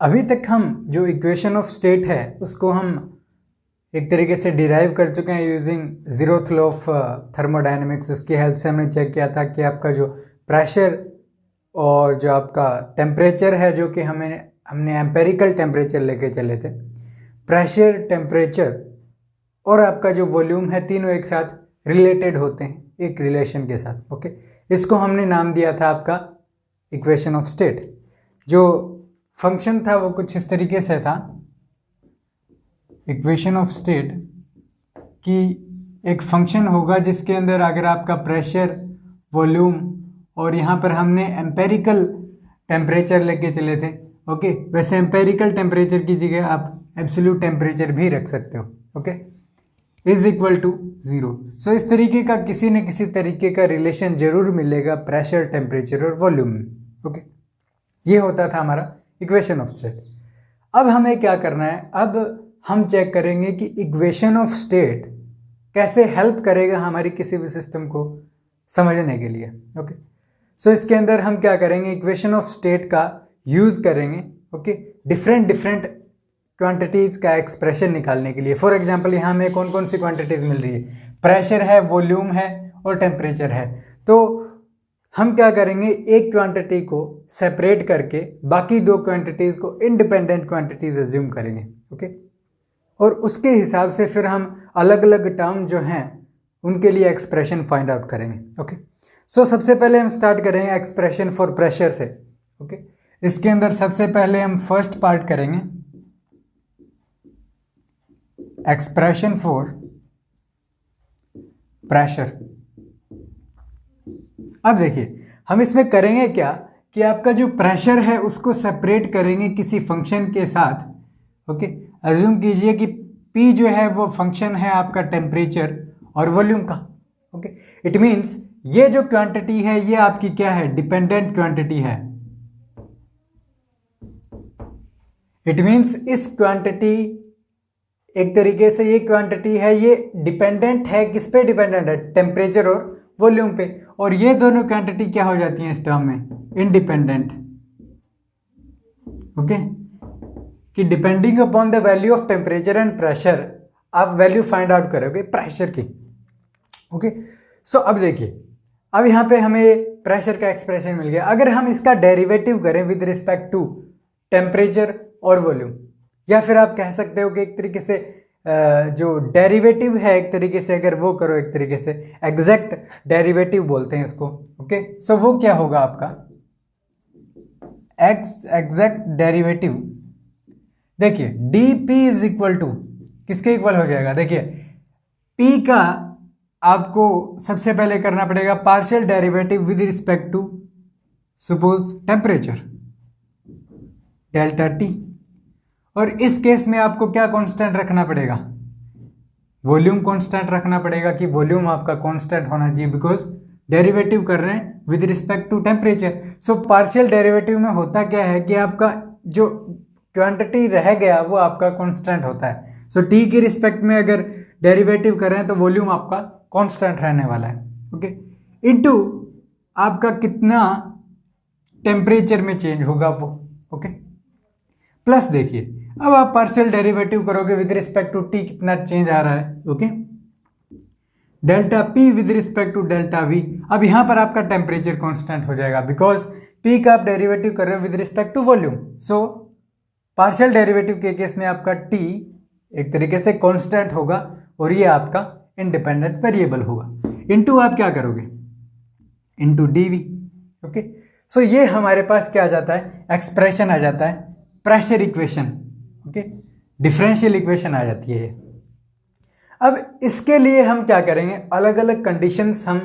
अभी तक हम जो इक्वेशन ऑफ स्टेट है उसको हम एक तरीके से डिराइव कर चुके हैं using zeroth law of thermodynamics. उसकी हेल्प से हमने चेक किया था कि आपका जो प्रेशर और जो आपका टेम्परेचर है, जो कि हमने एम्पेरिकल टेम्परेचर लेके चले थे, प्रेशर, टेम्परेचर और आपका जो वॉल्यूम है, तीनों एक साथ रिलेटेड होते हैं एक रिलेशन के साथ। ओके, इसको हमने नाम दिया था आपका इक्वेशन ऑफ स्टेट। जो फंक्शन था वो कुछ इस तरीके से था, इक्वेशन ऑफ स्टेट कि एक फंक्शन होगा जिसके अंदर अगर आपका प्रेशर, वॉल्यूम और यहाँ पर हमने एम्पेरिकल टेम्परेचर लेके चले थे। ओके, वैसे एम्पेरिकल टेम्परेचर की जगह आप एब्सोल्यूट टेम्परेचर भी रख सकते हो। Okay, is equal to 0। So इस तरीके का किसी न किसी तरीके का रिलेशन जरूर मिलेगा प्रेशर, टेम्परेचर और वॉल्यूम में। ओके, ये होता था हमारा इक्वेशन ऑफ स्टेट। अब हमें क्या करना है, अब हम चेक करेंगे कि इक्वेशन ऑफ स्टेट कैसे हेल्प करेगा हमारी किसी भी सिस्टम को समझने के लिए। ओके, सो इसके अंदर हम क्या करेंगे, इक्वेशन ऑफ स्टेट का यूज करेंगे। ओके, डिफरेंट क्वांटिटीज का एक्सप्रेशन निकालने के लिए। फॉर एग्जांपल यहाँ हमें कौन कौन सी क्वांटिटीज मिल रही है, प्रेशर है, वॉल्यूम है और टेम्परेचर है। तो हम क्या करेंगे, एक क्वांटिटी को सेपरेट करके बाकी दो क्वांटिटीज को इंडिपेंडेंट क्वांटिटीज एज्यूम करेंगे। ओके, और उसके हिसाब से फिर हम अलग अलग टर्म जो हैं उनके लिए एक्सप्रेशन फाइंड आउट करेंगे। ओके, सो सबसे पहले हम स्टार्ट करेंगे एक्सप्रेशन फॉर प्रेशर से। ओके, इसके अंदर सबसे पहले हम फर्स्ट पार्ट करेंगे एक्सप्रेशन फॉर प्रेशर। अब देखिए हम इसमें करेंगे क्या कि आपका जो प्रेशर है उसको सेपरेट करेंगे किसी फंक्शन के साथ। ओके, अज्यूम कीजिए कि P जो है वो फंक्शन है आपका टेम्परेचर और वॉल्यूम का। ओके, इट मींस ये जो क्वांटिटी है ये आपकी क्या है, डिपेंडेंट क्वांटिटी है। इट मींस इस क्वांटिटी, एक तरीके से ये क्वांटिटी है, ये डिपेंडेंट है, किस पे डिपेंडेंट है, टेम्परेचर और वॉल्यूम पे। और ये दोनों क्वांटिटी क्या हो जाती हैं इस टर्म में, इंडिपेंडेंट। ओके, कि depending upon the value of temperature and pressure आप वैल्यू फाइंड आउट करोगे प्रेशर की। ओके, सो अब देखिए, अब यहां पे हमें प्रेशर का एक्सप्रेशन मिल गया। अगर हम इसका डेरिवेटिव करें विद रिस्पेक्ट टू टेम्परेचर और वॉल्यूम, या फिर आप कह सकते हो कि एक तरीके से जो डेरिवेटिव है एक तरीके से अगर वो करो, एक तरीके से एग्जैक्ट डेरिवेटिव बोलते हैं इसको। ओके, सो वो क्या होगा आपका एग्जैक्ट डेरिवेटिव। देखिए dp इज इक्वल टू किसके इक्वल हो जाएगा, देखिए p का आपको सबसे पहले करना पड़ेगा partial derivative with respect to suppose temperature, delta t। और इस केस में आपको क्या कांस्टेंट रखना पड़ेगा, वॉल्यूम कांस्टेंट रखना पड़ेगा कि वॉल्यूम आपका कांस्टेंट होना चाहिए, बिकॉज डेरिवेटिव कर रहे हैं with respect to temperature. So partial derivative में होता क्या है कि आपका जो क्वांटिटी रह गया वो आपका कांस्टेंट होता है। सो टी के रिस्पेक्ट में अगर डेरिवेटिव कर रहे हैं तो वॉल्यूम आपका कांस्टेंट रहने वाला है। ओके, इनटू आपका कितना टेम्परेचर में चेंज होगा वो। ओके, प्लस देखिए अब आप पार्शियल डेरिवेटिव करोगे विद रिस्पेक्ट टू टी, कितना चेंज आ रहा है। Okay, delta P with respect to delta V. अब यहां पर आपका टेम्परेचर कांस्टेंट हो जाएगा बिकॉज पी का आप डेरिवेटिव कर रहे हो with respect to volume. So partial derivative के केस में आपका टी एक तरीके से कांस्टेंट होगा और ये आपका इंडिपेंडेंट वेरिएबल होगा। इनटू आप क्या करोगे, इनटू डीवी। ओके, सो ये हमारे पास क्या आ जाता है, एक्सप्रेशन आ जाता है pressure equation. Okay, differential equation आ जाती है ये। अब इसके लिए हम क्या करेंगे, अलग अलग कंडीशंस हम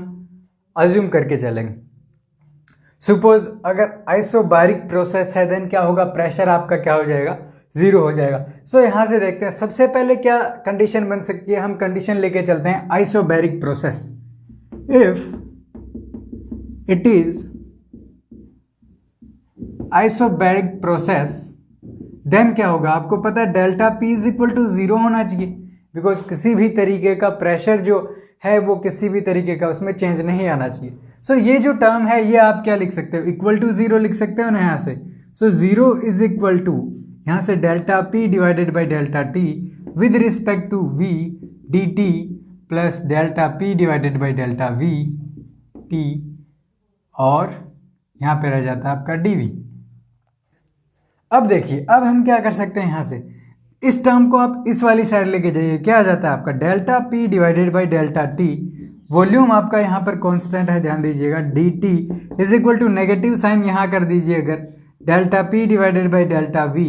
अज्यूम करके चलेंगे। सपोज अगर आइसोबारिक प्रोसेस है देन क्या होगा, प्रेशर आपका क्या हो जाएगा, 0 हो जाएगा। सो यहां से देखते हैं सबसे पहले क्या कंडीशन बन सकती है। हम कंडीशन लेके चलते हैं isobaric process. If it is isobaric process then क्या होगा, आपको पता है delta P is equal to 0 होना चाहिए, बिकॉज किसी भी तरीके का प्रेशर जो है वो किसी भी तरीके का उसमें चेंज नहीं आना चाहिए। सो ये जो टर्म है ये आप क्या लिख सकते हो, इक्वल टू 0 लिख सकते हो ना यहाँ से। So zero is equal to यहाँ से delta P divided by delta T with respect to V D T plus delta P divided by delta V T, और यहाँ पे रह जाता है आपका डी वी। अब देखिए, अब हम क्या कर सकते हैं, यहाँ से इस टर्म को आप इस वाली साइड लेके जाइए, क्या आ जाता है आपका delta P divided by delta T, volume आपका यहाँ पर कांस्टेंट है, ध्यान दीजिएगा, D T is equal to negative sign यहाँ कर दीजिए अगर, delta P divided by delta V,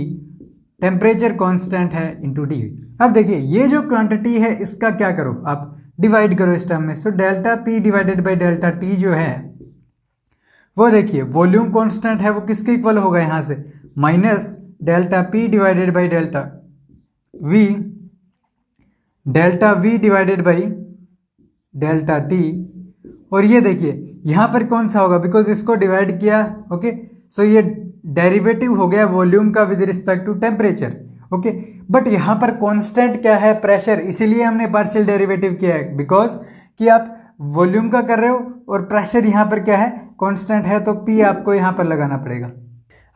temperature constant है इंटू डी वी। अब देखिए ये जो क्वांटिटी है इसका क्या करो, आप डिवाइड करो इस टर्म में। So delta P divided by delta T जो है वो देखिए वॉल्यूम कांस्टेंट है, वो किसके इक्वल होगा यहाँ से, minus delta P divided by delta we, delta we divided by delta T, और ये देखिए यहाँ पर कौन सा होगा, बिकॉज इसको डिवाइड किया, ओके, सो ये डेरिवेटिव हो गया वॉल्यूम का with respect to temperature, okay, but यहाँ पर कांस्टेंट क्या है, प्रेशर, इसीलिए हमने पार्शियल डेरिवेटिव किया है, बिकॉज कि आप वॉल्यूम का कर रहे हो और प्रेशर यहाँ पर क्या है, कांस्टेंट है, तो पी आपको यहाँ पर लगाना पड़ेगा।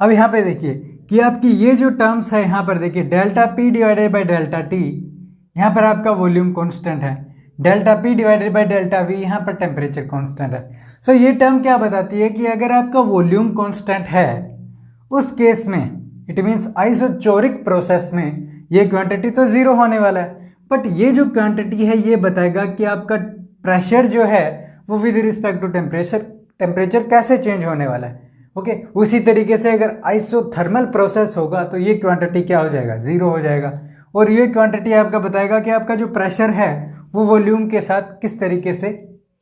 अब यहाँ पे देखिए कि आपकी ये जो टर्म्स है, यहाँ पर देखिए delta P divided by delta T, यहाँ पर आपका वॉल्यूम कांस्टेंट है, delta P divided by delta we, यहाँ पर टेम्परेचर कांस्टेंट है। सो ये टर्म क्या बताती है कि अगर आपका वॉल्यूम कांस्टेंट है उस केस में इट मीन्स आइसोचोरिक प्रोसेस में ये क्वांटिटी तो जीरो होने वाला है, बट ये जो क्वांटिटी है ये बताएगा कि आपका प्रेशर जो है वो विद रिस्पेक्ट टू टेम्परेचर कैसे चेंज होने वाला है, ओके। उसी तरीके से अगर आइसोथर्मल प्रोसेस होगा तो ये क्वांटिटी क्या हो जाएगा, जीरो हो जाएगा, और ये क्वांटिटी आपका बताएगा कि आपका जो प्रेशर है वो वॉल्यूम के साथ किस तरीके से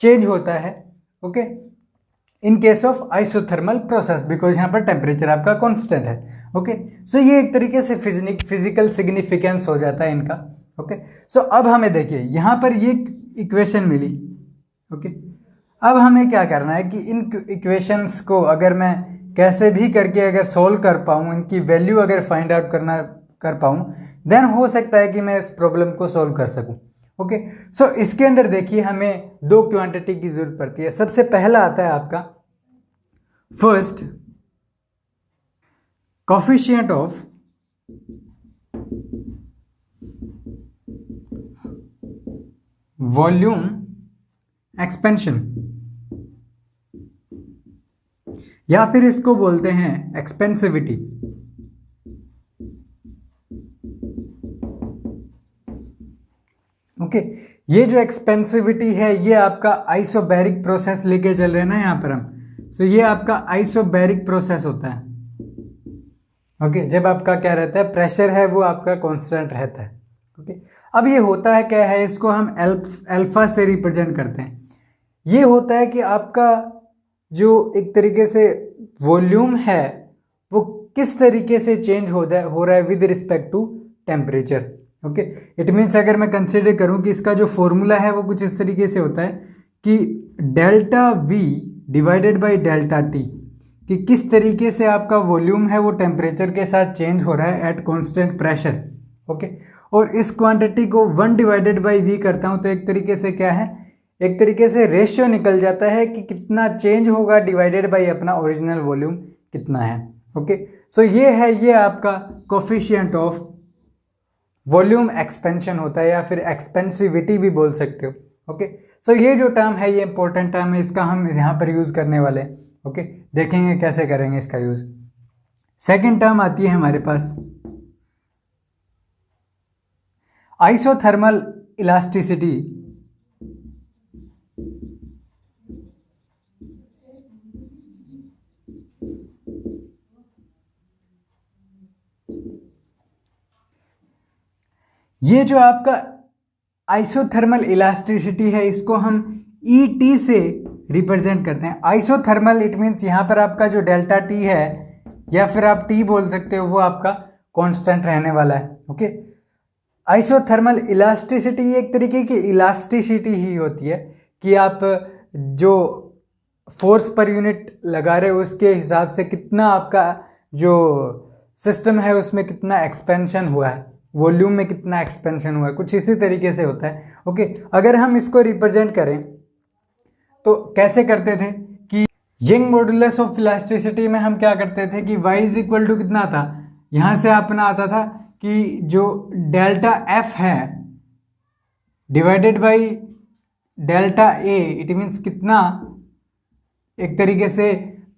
चेंज होता है, okay, in case of isothermal process, because यहाँ पर टेम्परेचर आपका कांस्टेंट है, ओके। सो ये एक तरीके से फिजिकल सिग्निफिकेंस हो जाता है इनका, ओके। सो अब हमें देखिए यहाँ पर ये इक्वेशन मिली, ओके। अब हमें क्या करना है कि इन इक्वेशंस को अगर मैं कैसे भी करके अगर सोल्व कर पाऊँ, इनकी वैल्यू अगर फाइंड आउट कर पाऊँ, देन हो सकता है कि मैं इस प्रॉब्लम को सोल्व कर सकूँ, ओके। सो इसके अंदर देखिए हमें दो क्वांटिटी की जरूरत पड़ती है। सबसे पहला आता है आपका first coefficient of volume expansion, या फिर इसको बोलते हैं एक्सपेंसिविटी, ओके। ये जो एक्सपेंसिविटी है ये आपका आइसोबैरिक प्रोसेस लेके चल रहे हैं ना यहाँ पर हम, सो ये आपका आइसोबैरिक प्रोसेस होता है, ओके। जब आपका क्या रहता है, प्रेशर है वो आपका कांस्टेंट रहता है, ओके। अब ये होता है क्या है, इसको हम अल्फा से रिप्रेजेंट करते हैं। ये होता है कि आपका जो एक तरीके से वॉल्यूम है वो किस तरीके से चेंज हो रहा है with respect to temperature, okay. It means अगर मैं कंसिडर करूं कि इसका जो फॉर्मूला है वो कुछ इस तरीके से होता है कि delta we divided by delta T, कि किस तरीके से आपका वॉल्यूम है वो टेम्परेचर के साथ चेंज हो रहा है एट कांस्टेंट प्रेशर, ओके। और इस क्वांटिटी को 1 डिवाइडेड बाई वी करता हूं तो एक तरीके से क्या है, एक तरीके से रेशियो निकल जाता है कि कितना चेंज होगा डिवाइडेड बाई अपना ओरिजिनल वॉल्यूम कितना है, ओके। सो ये है, ये आपका कोफिशिएंट ऑफ वॉल्यूम एक्सपेंशन होता है, या फिर एक्सपेंसिविटी भी बोल सकते हो, ओके। सो ये जो टर्म है ये इंपॉर्टेंट टर्म है, इसका हम यहाँ पर यूज करने वाले हैं, ओके। देखेंगे कैसे करेंगे इसका यूज। सेकेंड टर्म आती है हमारे पास आइसोथर्मल इलास्टिसिटी, ये जो आपका आइसोथर्मल इलास्टिसिटी है इसको हम ET से रिप्रेजेंट करते हैं। आइसोथर्मल इट मीन्स यहाँ पर आपका जो डेल्टा टी है या फिर आप टी बोल सकते हो वो आपका कांस्टेंट रहने वाला है, ओके। आइसोथर्मल इलास्टिसिटी एक तरीके की इलास्टिसिटी ही होती है कि आप जो फोर्स पर यूनिट लगा रहे हो उसके हिसाब से कितना आपका जो सिस्टम है उसमें कितना एक्सपेंशन हुआ है, वॉल्यूम में कितना एक्सपेंशन हुआ है, कुछ इसी तरीके से होता है, ओके। अगर हम इसको रिप्रेजेंट करें तो कैसे करते थे कि यंग मॉडुलस ऑफ इलास्टिसिटी में हम क्या करते थे कि y इज इक्वल टू कितना था, यहां से अपना आता था कि जो डेल्टा f है divided by delta a, it means कितना एक तरीके से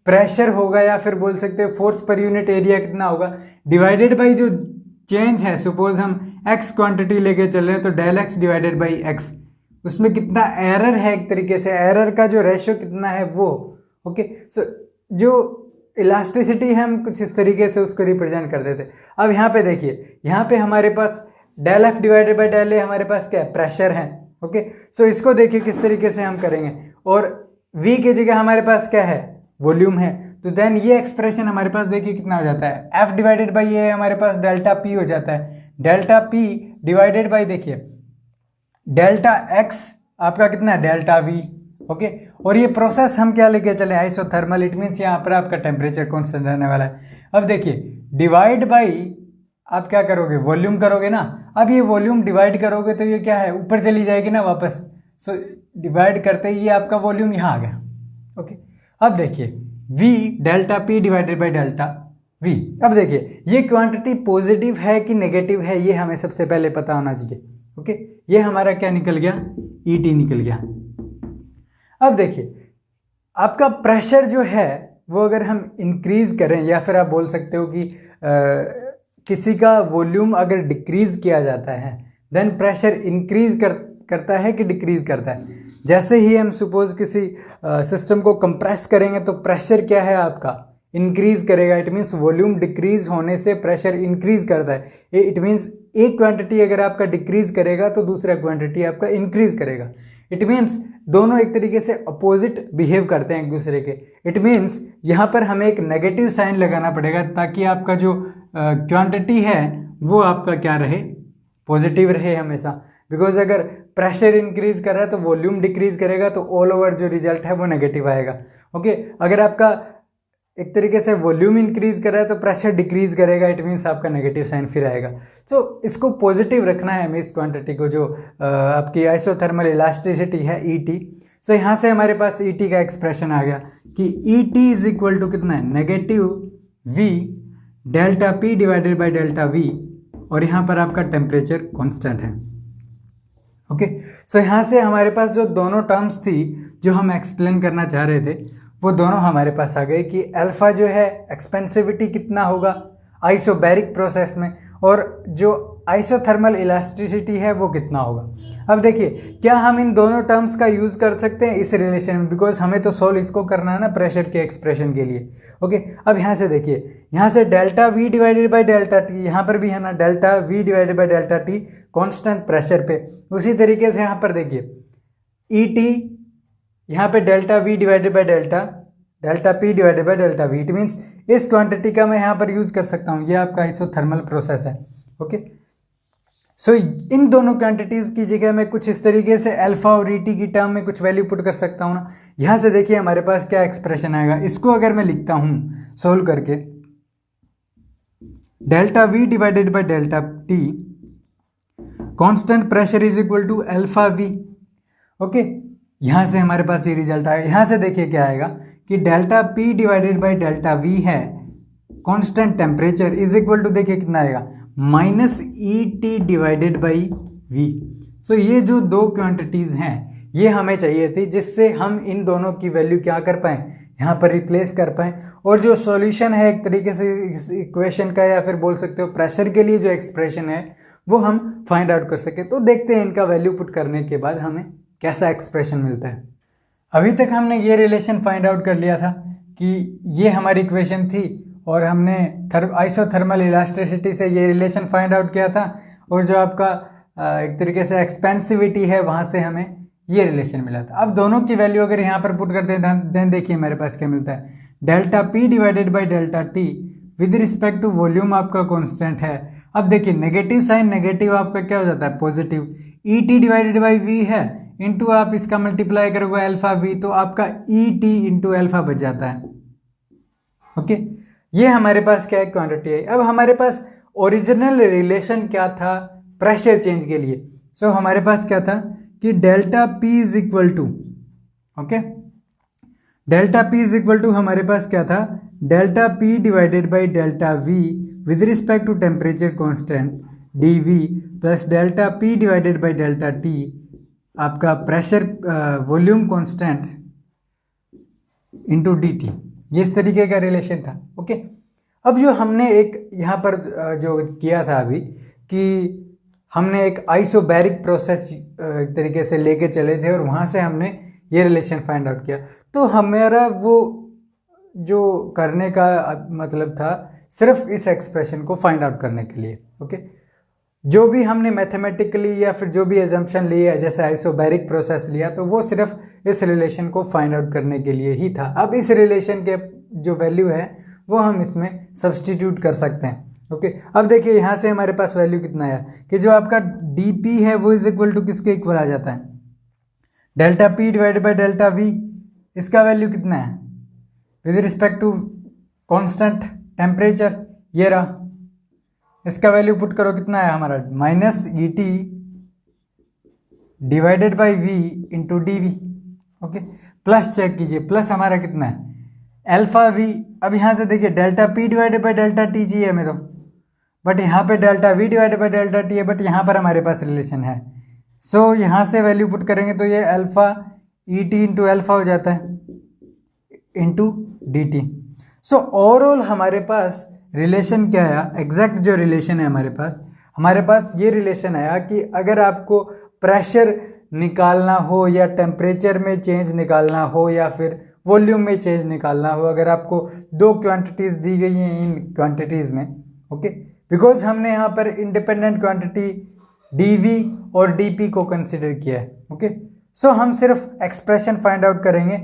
प्रेशर होगा या फिर बोल सकते हैं फोर्स पर यूनिट एरिया कितना होगा, डिवाइडेड बाई जो चेंज है, सपोज हम x क्वांटिटी लेके चल रहे हैं तो del x divided by x, उसमें कितना एरर है, एक तरीके से एरर का जो रेशियो कितना है वो। ओके, सो जो इलास्टिसिटी है हम कुछ इस तरीके से उसको रिप्रेजेंट कर देते। अब यहाँ पे देखिए, यहाँ पे हमारे पास del F divided by del A हमारे पास क्या है, प्रेशर है। ओके, सो इसको देखिए किस तरीके से हम करेंगे, और v की जगह हमारे पास क्या है, वॉल्यूम है, तो देन ये एक्सप्रेशन हमारे पास देखिए कितना हो जाता है, f डिवाइडेड बाई ए हमारे पास डेल्टा p हो जाता है, डेल्टा p डिवाइडेड बाई देखिए डेल्टा x आपका कितना है, डेल्टा v। ओके, और ये प्रोसेस हम क्या लेके चले, आइसोथर्मल, इट मीन्स यहाँ पर आपका टेम्परेचर कांस्टेंट रहने वाला है। अब देखिए डिवाइड बाई आप क्या करोगे, वॉल्यूम करोगे ना, अब ये वॉल्यूम डिवाइड करोगे तो ये क्या है, ऊपर चली जाएगी ना वापस, सो डिवाइड करते ही ये आपका वॉल्यूम यहाँ आ गया। ओके, अब देखिए v delta p divided by delta v। अब देखिए ये क्वांटिटी पॉजिटिव है कि नेगेटिव है, ये हमें सबसे पहले पता होना चाहिए। ओके, ये हमारा क्या निकल गया, ET निकल गया। अब देखिए आपका प्रेशर जो है वो अगर हम इंक्रीज करें, या फिर आप बोल सकते हो कि किसी का वॉल्यूम अगर डिक्रीज किया जाता है देन प्रेशर इंक्रीज करता है कि डिक्रीज करता है। जैसे ही हम सपोज किसी सिस्टम को कंप्रेस करेंगे तो प्रेशर क्या है आपका, इंक्रीज करेगा, इट मीन्स वॉल्यूम डिक्रीज होने से प्रेशर इंक्रीज करता है। इट मीन्स एक क्वांटिटी अगर आपका डिक्रीज करेगा तो दूसरा क्वांटिटी आपका इंक्रीज करेगा। इट मीन्स दोनों एक तरीके से अपोजिट बिहेव करते हैं एक दूसरे के। इट मीन्स यहाँ पर हमें एक नेगेटिव साइन लगाना पड़ेगा ताकि आपका जो क्वांटिटी है वो आपका क्या रहे, पॉजिटिव रहे हमेशा। बिकॉज अगर प्रेशर इंक्रीज कर रहा है तो वॉल्यूम डिक्रीज करेगा तो ऑल ओवर जो रिजल्ट है वो नेगेटिव आएगा। ओके, अगर आपका एक तरीके से वॉल्यूम इंक्रीज कर रहा है तो प्रेशर डिक्रीज करेगा, इट मीन्स आपका नेगेटिव साइन फिर आएगा। तो इसको पॉजिटिव रखना है हमें इस क्वांटिटी को, जो आपकी आइसोथर्मल इलास्टिसिटी है ET। तो यहाँ से हमारे पास ET का एक्सप्रेशन आ गया कि ET इज इक्वल टू कितना है, negative V delta P divided by delta V, और यहाँ पर आपका टेम्परेचर कॉन्स्टेंट है। ओके, सो यहाँ से हमारे पास जो दोनों टर्म्स थी जो हम एक्सप्लेन करना चाह रहे थे वो दोनों हमारे पास आ गए कि अल्फा जो है एक्सपेंसिविटी कितना होगा आइसोबैरिक प्रोसेस में, और जो आइसोथर्मल इलास्टिसिटी है वो कितना होगा। अब देखिए क्या हम इन दोनों टर्म्स का यूज़ कर सकते हैं इस रिलेशन में, बिकॉज हमें तो सोल्व इसको करना है ना प्रेशर के एक्सप्रेशन के लिए। ओके, अब यहाँ से देखिए, यहाँ से delta V divided by delta T, यहाँ पर भी है ना delta V divided by delta T constant pressure पे। उसी तरीके से यहाँ पर देखिए ET, यहाँ पे delta V divided by delta P divided by delta V, it means इस क्वांटिटी का मैं यहाँ पर यूज कर सकता हूँ, ये आपका आइसोथर्मल प्रोसेस है। ओके, सो इन दोनों क्वांटिटीज की जगह मैं कुछ इस तरीके से अल्फा और ET की टर्म में कुछ वैल्यू पुट कर सकता हूँ ना। यहाँ से देखिए हमारे पास क्या एक्सप्रेशन आएगा, इसको अगर मैं लिखता हूँ सोल्व करके, delta V divided by delta T constant pressure is equal to alpha V। Okay, यहाँ से हमारे पास ये रिजल्ट आएगा। यहाँ से देखिए क्या आएगा कि delta P divided by delta V है constant temperature is equal to, देखिए कितना आएगा, minus ET divided by V। So ये जो दो क्वांटिटीज हैं ये हमें चाहिए थी जिससे हम इन दोनों की वैल्यू क्या कर पाएं, यहाँ पर रिप्लेस कर पाएं, और जो सॉल्यूशन है एक तरीके से इस इक्वेशन का, या फिर बोल सकते हो प्रेशर के लिए जो एक्सप्रेशन है वो हम फाइंड आउट कर सके। तो देखते हैं इनका वैल्यू पुट करने के बाद हमें कैसा एक्सप्रेशन मिलता है। अभी तक हमने ये रिलेशन फाइंड आउट कर लिया था कि ये हमारी इक्वेशन थी, और हमने आइसोथर्मल इलास्टिसिटी से ये रिलेशन फाइंड आउट किया था, और जो आपका एक तरीके से एक्सपेंसिविटी है वहाँ से हमें ये रिलेशन मिला था। अब दोनों की वैल्यू अगर यहाँ पर पुट करते हैं देन देखिए मेरे पास क्या मिलता है, delta P divided by delta T with respect to volume आपका कांस्टेंट है। अब देखिए नेगेटिव साइन नेगेटिव आपका क्या हो जाता है, positive. ET divided by V है, इंटू आप इसका मल्टीप्लाई करोगे अल्फा V, तो आपका ET इंटू अल्फा बच जाता है। ओके, ये हमारे पास क्या है, क्वांटिटी है। अब हमारे पास ओरिजिनल रिलेशन क्या था प्रेशर चेंज के लिए, सो हमारे पास क्या था कि delta P is equal to, okay, delta P is equal to हमारे पास क्या था, delta P divided by delta V with respect to temperature constant D V plus delta P divided by delta T आपका pressure volume constant into D T. ये इस तरीके का relation था। ओके, अब जो हमने एक यहाँ पर जो किया था अभी कि हमने एक आइसोबैरिक प्रोसेस तरीके से लेके चले थे और वहाँ से हमने ये रिलेशन फाइंड आउट किया। तो हमारा वो जो करने का मतलब था सिर्फ इस एक्सप्रेशन को फाइंड आउट करने के लिए। ओके, जो भी हमने मैथमेटिकली या फिर जो भी एजम्पशन लिया जैसे आइसोबैरिक प्रोसेस लिया तो वो सिर्फ इस रिलेशन को फाइंड आउट करने के लिए ही था। अब इस रिलेशन के जो वैल्यू है वो हम इसमें सब्सटीट्यूट कर सकते हैं। ओके, अब देखिए यहाँ से हमारे पास वैल्यू कितना है कि जो आपका डी पी है वो इज इक्वल टू किसके इक्वल आ जाता है, delta P divided by delta V. इसका वैल्यू कितना है with respect to constant temperature, ये रहा। इसका वैल्यू पुट करो कितना है हमारा minus E T divided by V into D V. Okay, plus check कीजिए, प्लस हमारा कितना है अल्फा वी। अब यहाँ से देखिए delta P divided by delta T जी है हमें तो, बट यहाँ पे delta we divided by delta T है, बट यहाँ पर हमारे पास रिलेशन है। सो यहाँ से वैल्यू पुट करेंगे तो ये अल्फा ई टी इंटू अल्फा हो जाता है into D T. So overall हमारे पास रिलेशन क्या आया, एग्जैक्ट जो रिलेशन है हमारे पास ये रिलेशन आया कि अगर आपको प्रेशर निकालना हो या टेम्परेचर में चेंज निकालना हो या फिर वॉल्यूम में चेंज निकालना हो, अगर आपको दो क्वांटिटीज दी गई हैं इन क्वांटिटीज में, ओके, बिकॉज हमने यहाँ पर इंडिपेंडेंट क्वांटिटी dV और dP को कंसिडर किया है। ओके, सो हम सिर्फ एक्सप्रेशन फाइंड आउट करेंगे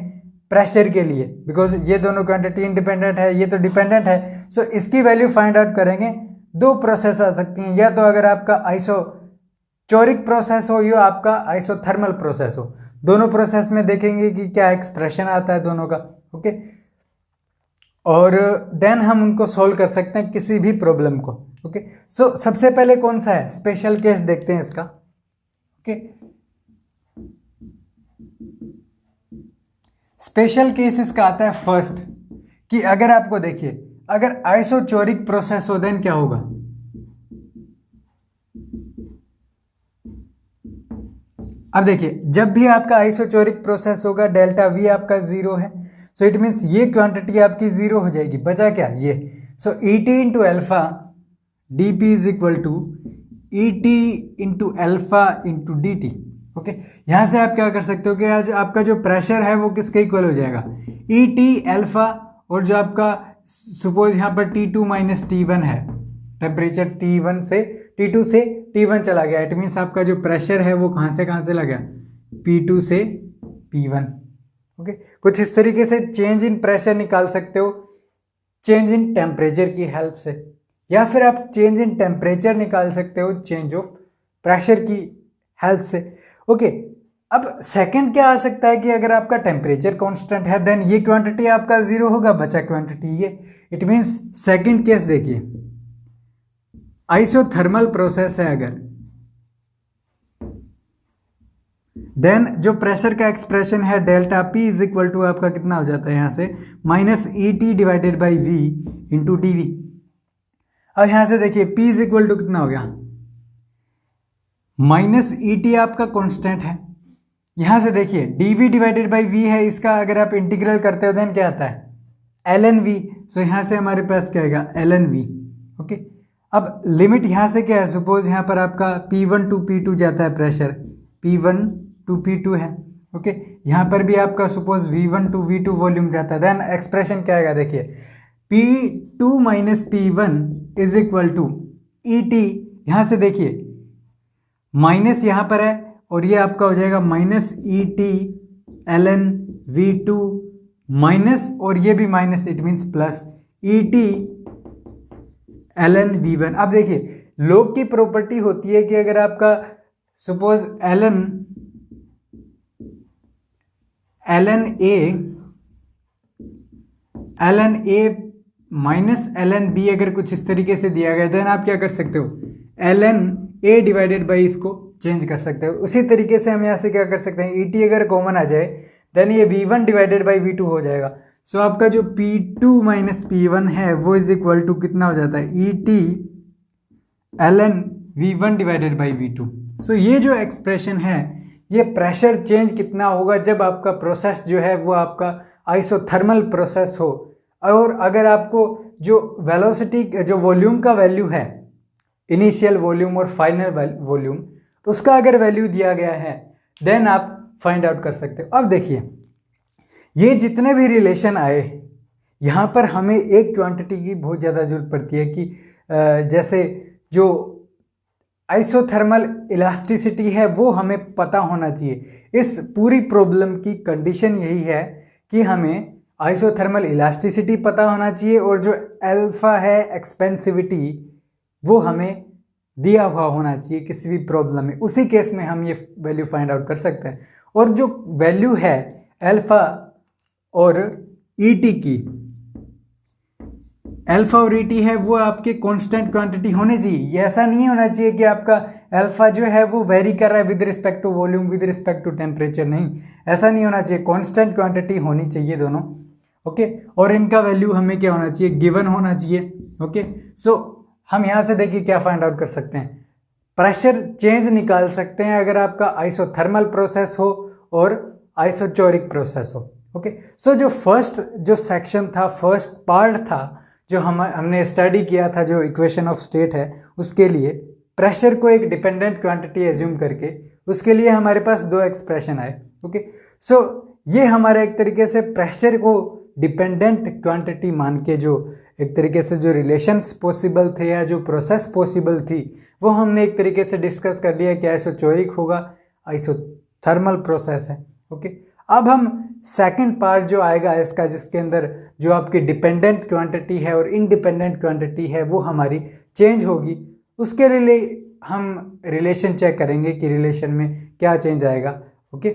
प्रेशर के लिए, बिकॉज ये दोनों क्वांटिटी इंडिपेंडेंट है, ये तो डिपेंडेंट है। सो इसकी वैल्यू फाइंड आउट करेंगे। दो प्रोसेस आ सकती हैं, या तो अगर आपका आइसोचोरिक प्रोसेस हो या आपका आइसोथर्मल प्रोसेस हो। दोनों प्रोसेस में देखेंगे कि क्या एक्सप्रेशन आता है दोनों का। ओके, और देन हम उनको सोल्व कर सकते हैं किसी भी प्रॉब्लम को। ओके, सो सबसे पहले कौन सा है स्पेशल केस देखते हैं इसका। ओके, स्पेशल केस इसका आता है फर्स्ट कि अगर आपको देखिए अगर आइसोचोरिक प्रोसेस हो देन क्या होगा, अब देखिए जब भी आपका आइसोचोरिक प्रोसेस होगा डेल्टा वी आपका जीरो है, सो इट मीन्स ये क्वांटिटी आपकी जीरो हो जाएगी, बचा क्या ये। So E T into alpha D P is equal to E T into alpha into D T. Okay, यहां से आप क्या कर सकते हो कि आज आपका जो प्रेशर है वो किसके इक्वल हो जाएगा, ई टी एल्फा, और जो आपका सपोज यहां पर T2 माइनस T1 है, टेम्परेचर T1 से T2 से T1 चला गया, इट मीन्स आपका जो प्रेशर है वो कहां से कहां चला गया, P2 से P1। ओके, कुछ इस तरीके से चेंज इन प्रेशर निकाल सकते हो चेंज इन टेम्परेचर की हेल्प से, या फिर आप चेंज इन टेम्परेचर निकाल सकते हो चेंज ऑफ प्रेशर की हेल्प से। ओके, अब सेकंड क्या आ सकता है कि अगर आपका टेम्परेचर कांस्टेंट है देन ये क्वांटिटी आपका जीरो होगा, बचा क्वांटिटी ये। इट मींस सेकंड केस देखिए आइसोथर्मल प्रोसेस है अगर, देन जो प्रेशर का एक्सप्रेशन है delta P is equal to आपका कितना हो जाता है यहां से minus E T divided by V into D V. अब यहां से देखिए P इज इक्वल टू कितना हो गया, माइनस ई टी आपका कांस्टेंट है। यहां से देखिए dV डिवाइडेड बाई V है, इसका अगर आप इंटीग्रल करते हो देन क्या आता है ln V। सो यहां से हमारे पास क्या आएगा ln V। ओके, अब लिमिट यहां से क्या है, सपोज यहां पर आपका P1 टू P2 जाता है प्रेशर, P1 टू P2 है। ओके, यहां पर भी आपका suppose V1 to V2 volume जाता है, देन एक्सप्रेशन क्या आएगा देखिए P2 minus P1 is equal to E T, यहां से देखिए माइनस यहां पर है और ये आपका हो जाएगा minus E T ln V2 minus, और ये भी minus it means plus E T ln V1। अब देखिए लोग की प्रॉपर्टी होती है कि अगर आपका suppose ln A minus ln B अगर कुछ इस तरीके से दिया गया देन आप क्या कर सकते हो ln A डिवाइडेड बाई इसको चेंज कर सकते हो। उसी तरीके से हम यहाँ से क्या कर सकते हैं, ई टी अगर कॉमन आ जाए देन ये V1 डिवाइडेड बाई V2 हो जाएगा। सो आपका जो P2 माइनस P1 है वो इज इक्वल टू कितना हो जाता है, ET ln V1 divided by V2। सो ये जो एक्सप्रेशन है ये प्रेशर चेंज कितना होगा जब आपका प्रोसेस जो है वो आपका आइसोथर्मल प्रोसेस हो, और अगर आपको जो वेलोसिटी जो वॉल्यूम का वैल्यू है, इनिशियल वॉल्यूम और फाइनल वॉल्यूम, तो उसका अगर वैल्यू दिया गया है देन आप फाइंड आउट कर सकते हो। अब देखिए ये जितने भी रिलेशन आए यहाँ पर हमें एक क्वांटिटी की बहुत ज़्यादा जरूरत पड़ती है कि जैसे जो आइसोथर्मल इलास्टिसिटी है वो हमें पता होना चाहिए। इस पूरी प्रॉब्लम की कंडीशन यही है कि हमें आइसोथर्मल इलास्टिसिटी पता होना चाहिए और जो अल्फा है एक्सपेंसिविटी वो हमें दिया हुआ होना चाहिए किसी भी प्रॉब्लम में। उसी केस में हम ये वैल्यू फाइंड आउट कर सकते हैं। और जो वैल्यू है अल्फा और ईटी की, अल्फा और ईटी है वो आपके कांस्टेंट क्वांटिटी होने चाहिए। ये ऐसा नहीं होना चाहिए कि आपका अल्फा जो है वो वेरी कर रहा है with respect to volume, with respect to temperature, नहीं, ऐसा नहीं होना चाहिए। कांस्टेंट क्वांटिटी होनी चाहिए दोनों, ओके। और इनका वैल्यू हमें क्या होना चाहिए, गिवन होना चाहिए, ओके। सो हम यहां से देखिए क्या फाइंड आउट कर सकते हैं, प्रेशर चेंज निकाल सकते हैं अगर आपका आइसोथर्मल प्रोसेस हो और आइसोचोरिक प्रोसेस हो, ओके। सो जो फर्स्ट जो सेक्शन था, फर्स्ट पार्ट था जो हमने स्टडी किया था, जो इक्वेशन ऑफ स्टेट है, उसके लिए प्रेशर को एक डिपेंडेंट क्वांटिटी एज्यूम करके उसके लिए हमारे पास दो एक्सप्रेशन आए, ओके। सो ये हमारा एक तरीके से प्रेशर को डिपेंडेंट क्वांटिटी मान के जो एक तरीके से जो रिलेशंस पॉसिबल थे या जो प्रोसेस पॉसिबल थी वो हमने एक तरीके से डिस्कस कर लिया कि आइसोचोरिक होगा, आइसोथर्मल प्रोसेस है, ओके। अब हम सेकंड पार्ट जो आएगा इसका, जिसके अंदर जो आपकी डिपेंडेंट क्वांटिटी है और इंडिपेंडेंट क्वांटिटी है वो हमारी चेंज होगी, उसके लिए हम रिलेशन चेक करेंगे कि रिलेशन में क्या चेंज आएगा, ओके।